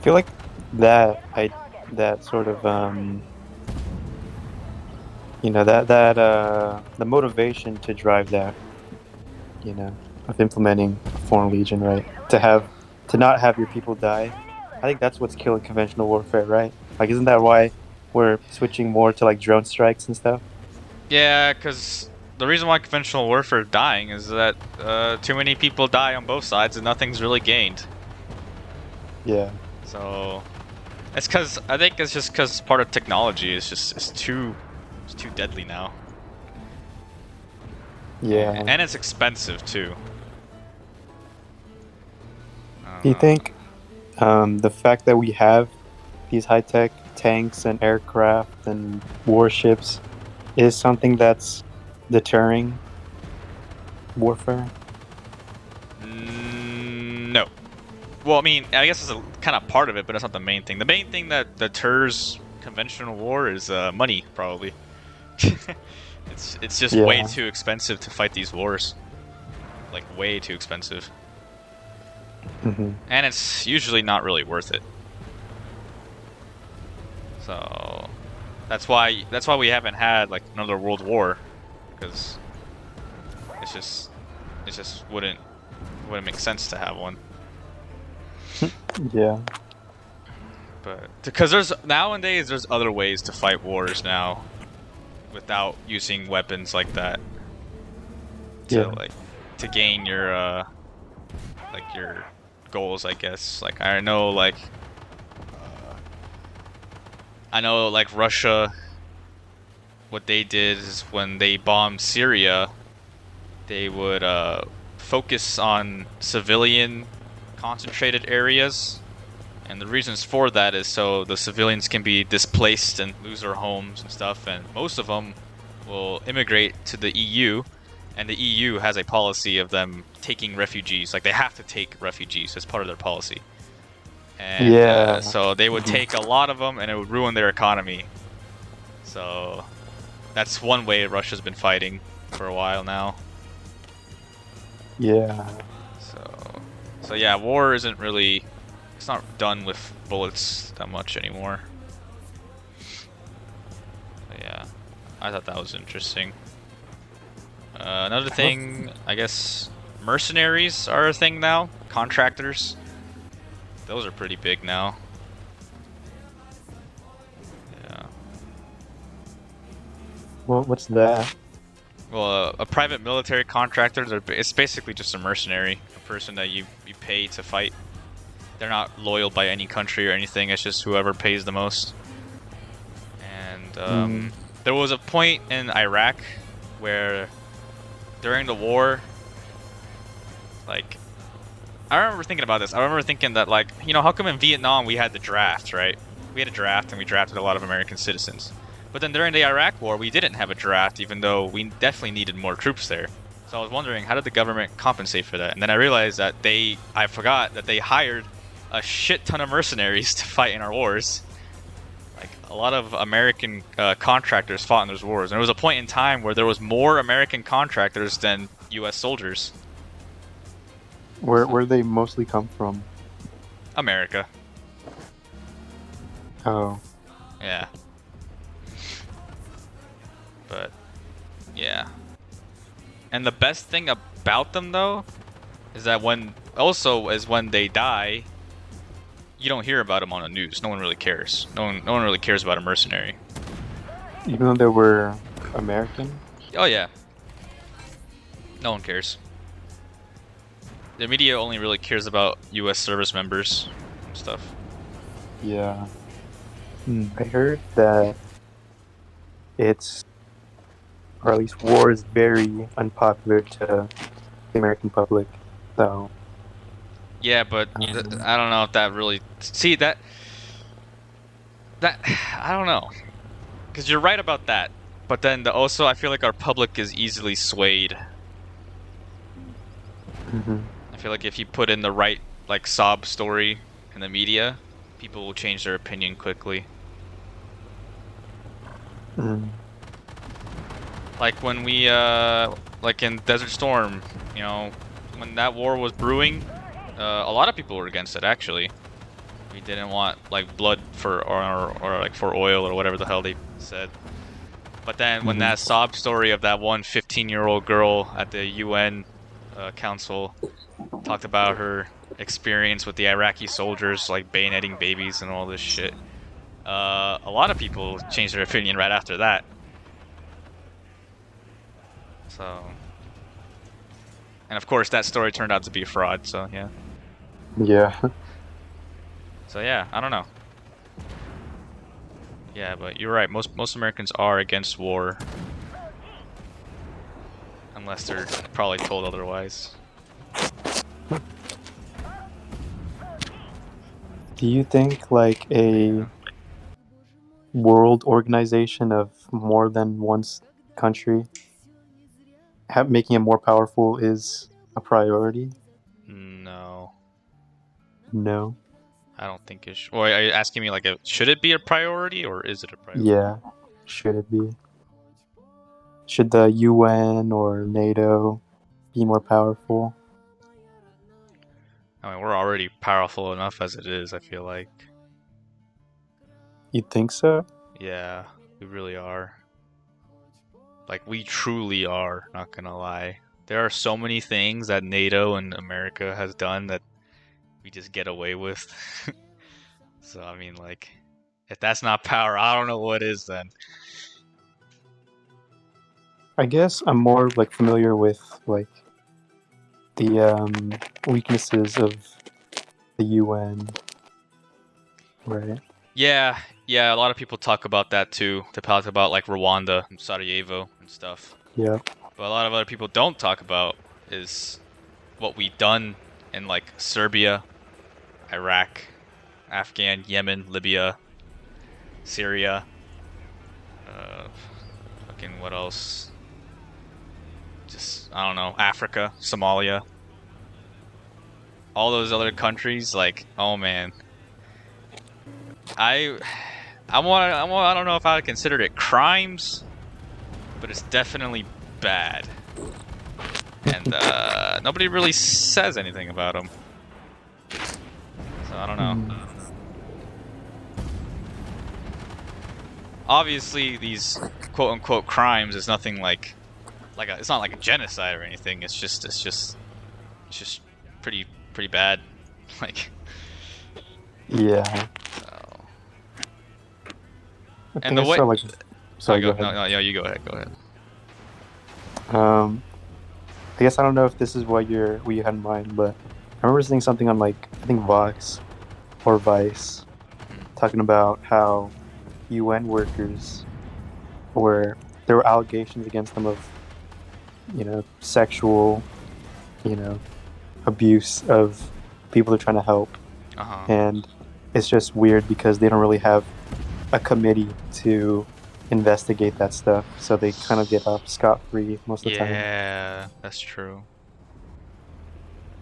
feel like that sort of the motivation to drive that, of implementing a foreign legion, right? To not have your people die. I think that's what's killing conventional warfare, right? Like, isn't that why we're switching more to like drone strikes and stuff? Yeah, because the reason why conventional warfare is dying is that too many people die on both sides and nothing's really gained. Yeah. So it's because I think it's just because part of technology is just it's too deadly now, Yeah. and it's expensive too. I don't Do you know. think the fact that we have these high tech tanks and aircraft and warships is something that's deterring warfare? No. Well, I mean, I guess it's a kind of part of it, but it's not the main thing. The main thing that deters conventional war is money, probably. It's just way Yeah. too expensive to fight these wars. Like way too expensive, Hmm. and it's usually not really worth it. So that's why we haven't had like another world war, because it's just it just wouldn't make sense to have one. Yeah. But because there's other ways to fight wars now without using weapons like that to Yeah. like to gain your your goals, I guess. Like I know like Russia, what they did is when they bombed Syria, they would focus on civilian concentrated areas. And the reasons for that is so the civilians can be displaced and lose their homes and stuff. And most of them will immigrate to the EU. And the EU has a policy of them taking refugees. Like they have to take refugees as part of their policy. And Yeah. so they would Mhm. take a lot of them and it would ruin their economy. So that's one way Russia's been fighting for a while now. Yeah. So, so yeah, war isn't really, it's not done with bullets that much anymore. But yeah, I thought that was interesting. Another I love. thing, I guess, mercenaries are a thing now. Contractors, those are pretty big now. Yeah. What's that? Well, a private military contractor, it's basically just a mercenary, a person that you pay to fight. They're not loyal by any country or anything. It's just whoever pays the most. And Mm. there was a point in Iraq where during the war, like I remember thinking about this. I remember thinking that like, how come in Vietnam we had the draft, right? We had a draft and we drafted a lot of American citizens. But then during the Iraq war, we didn't have a draft, even though we definitely needed more troops there. So I was wondering, how did the government compensate for that? And then I realized that I forgot that they hired a shit ton of mercenaries to fight in our wars. Like a lot of American contractors fought in those wars, and there was a point in time where there was more American contractors than U.S. soldiers. So, Where they mostly come from? America, Oh. yeah, but yeah. And the best thing about them though is that when they die, you don't hear about them on the news. No one really cares. No one really cares about a mercenary. Even though they were American? Oh yeah, no one cares. The media only really cares about U.S. service members and stuff. Yeah. I heard that it's, or at least war is very unpopular to the American public. So, Yeah, but um, I don't know if that really see that I don't know, because you're right about that. But then also I feel like our public is easily swayed. mhm. I feel like if you put in the right like sob story in the media, people will change their opinion quickly. Mm. Like when we like in Desert Storm, when that war was brewing, a lot of people were against it actually. We didn't want like blood for or like for oil or whatever the hell they said. But then when that sob story of that one 15-year-old girl at the UN council talked about her experience with the Iraqi soldiers like bayoneting babies and all this shit, a lot of people changed their opinion right after that. So, and of course that story turned out to be a fraud. So yeah. Yeah. So yeah, I don't know. Yeah, but you're right. Most Americans are against war, unless they're probably told otherwise. Do you think like a world organization of more than one country making it more powerful is a priority? No, No. I don't think it should. Well, are you asking me like, should it be a priority or is it a priority? Yeah. Should it be? Should the UN or NATO be more powerful? I mean, we're already powerful enough as it is, I feel like. You think so? Yeah, we really are. Like, we truly are, not gonna lie. There are so many things that NATO and America has done that we just get away with. So, I mean, like, if that's not power, I don't know what is then. I guess I'm more like familiar with like the weaknesses of the UN, right? Yeah, yeah, a lot of people talk about that too. They talk about like Rwanda and Sarajevo and stuff. Yeah. But a lot of other people don't talk about is what we've done in like Serbia, Iraq, Afghan, Yemen, Libya, Syria, uh, fucking what else? Just, I don't know, Africa, Somalia. All those other countries, like, oh man. I don't know if I considered it crimes, but it's definitely bad. And nobody really says anything about them. So I don't know. Obviously, these quote-unquote crimes is nothing like it's not like a genocide or anything. It's just pretty bad. Like, Yeah. so. I And think the I way. saw like. Sorry, go ahead. No, you go ahead. Go ahead. I guess I don't know if this is what you had in mind, but I remember seeing something on like I think Vox or Vice talking about how UN workers there were allegations against them of sexual abuse of people they're trying to help, and it's just weird because they don't really have a committee to investigate that stuff, so they kind of get off scot-free most of the time. Yeah, that's true.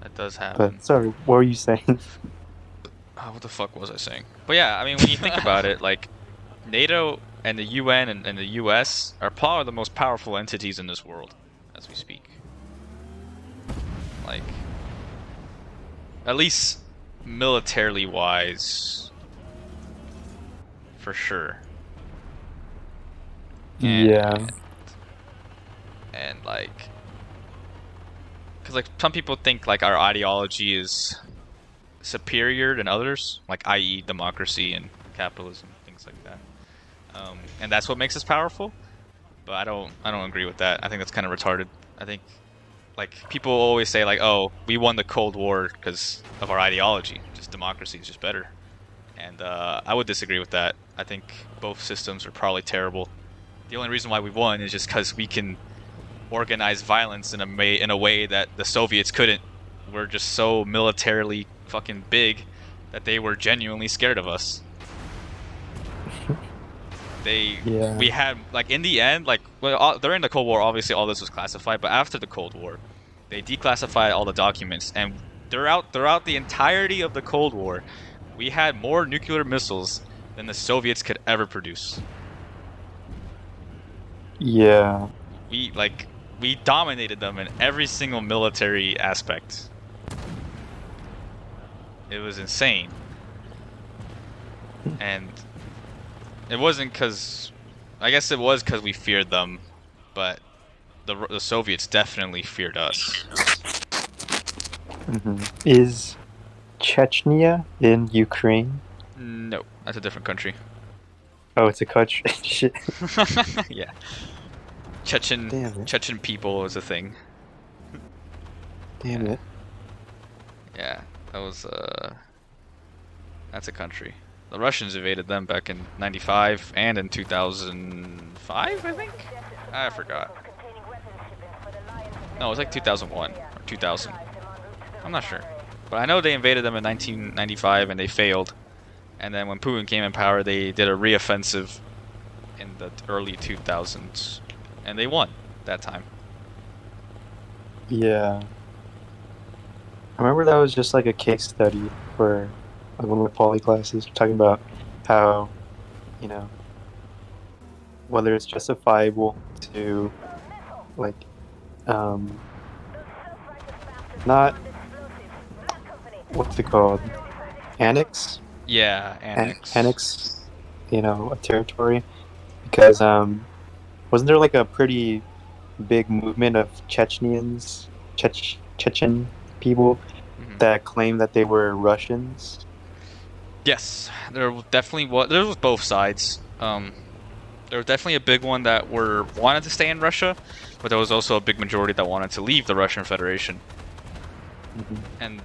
That does happen. But sorry, what were you saying? What the fuck was I saying? But yeah, I mean, when you think about it, like, NATO and the UN and the US are probably the most powerful entities in this world as we speak. Like, at least militarily wise, for sure. Yeah. And like, because like some people think like our ideology is superior than others, like i.e. democracy and capitalism, things like that. And that's what makes us powerful. But I don't agree with that. I think that's kind of retarded. I think like people always say like, oh, we won the Cold War because of our ideology. Just democracy is just better. And I would disagree with that. I think both systems are probably terrible. The only reason why we won is just because we can organize violence in a way that the Soviets couldn't. We're just so militarily fucking big that they were genuinely scared of us. We had like in the end, like during the Cold War, obviously all this was classified, but after the Cold War, they declassified all the documents, and throughout the entirety of the Cold War, we had more nuclear missiles than the Soviets could ever produce. Yeah. We dominated them in every single military aspect. It was insane. And it wasn't because, I guess it was because we feared them, but the Soviets definitely feared us. Is Chechnya in Ukraine? No, that's a different country. Oh, it's a country. Shit. Yeah, Damn it. Chechen people is a thing. Damn Yeah, it. yeah, that was that's a country. The Russians invaded them back in '95 and in 2005, I think. I forgot. No, it was like 2001 or 2000. I'm not sure, but I know they invaded them in 1995 and they failed. And then when Putin came in power, they did a reoffensive in the early 2000s, and they won that time. Yeah. I remember that was just like a case study for like one of my poly classes talking about how, you know, whether it's justifiable to like not what's it called? Annex? Yeah, annex. Annex, a territory because wasn't there like a pretty big movement of Chechen people Hmm. that claimed that they were Russians? Yes, there definitely was. There was both sides. There was definitely a big one that wanted to stay in Russia, but there was also a big majority that wanted to leave the Russian Federation. Hmm. And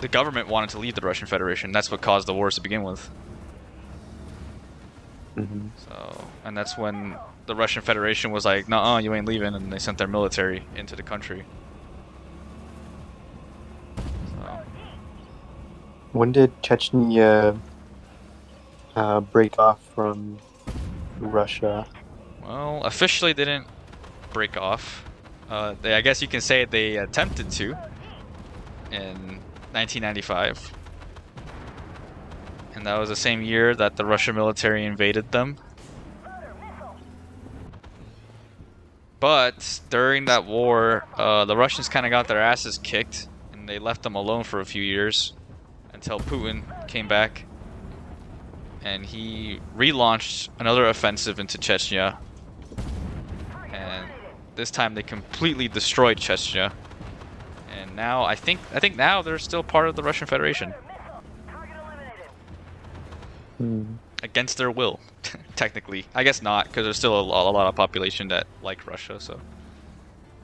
the government wanted to leave the Russian Federation. That's what caused the wars to begin with. Hmm. So, and that's when the Russian Federation was like, "Nuh-uh, you ain't leaving," and they sent their military into the country. So, When did Chechnya break off from Russia? well, officially they didn't break off. I guess you can say they attempted to in 1995, and that was the same year that the Russian military invaded them. But during that war, the Russians kind of got their asses kicked, and they left them alone for a few years until Putin came back, and he relaunched another offensive into Chechnya, and this time they completely destroyed Chechnya. And now I think now they're still part of the Russian Federation Hmm. against their will, technically. I guess not, because there's still a lot of population that like Russia. So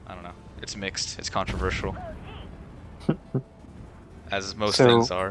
I don't know. It's mixed. It's controversial, as most So things are.